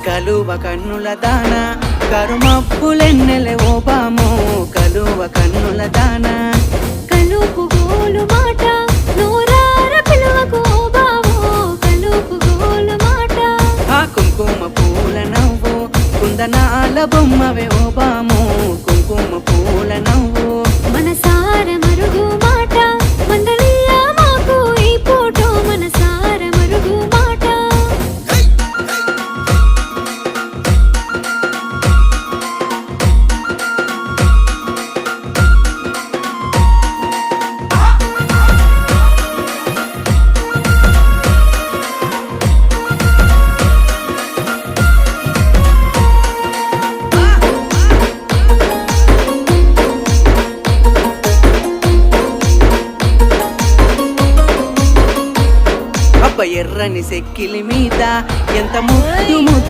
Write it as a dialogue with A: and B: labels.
A: కలువ కన్నుల దాన కరుమప్పులెన్నెలే ఓ బామో కలువ కన్నుల దాన
B: కలుపు గోలు మాట నూరార పిలువకు ఓ బావో కలుపు గోలు మాట
A: ఆ కుంకుమ పూల నవ్వు కుందనాల బొమ్మవే ఓ బామో కుంకుమ పూల నవ్వు
B: మనసార మరుగు మాట మందలియ మాకు ఈ పూటో మనసార మరుగు మాట
A: అబ్బ ఎర్రని సెక్కిలి మీద ఎంత ముద్దు ముద్దు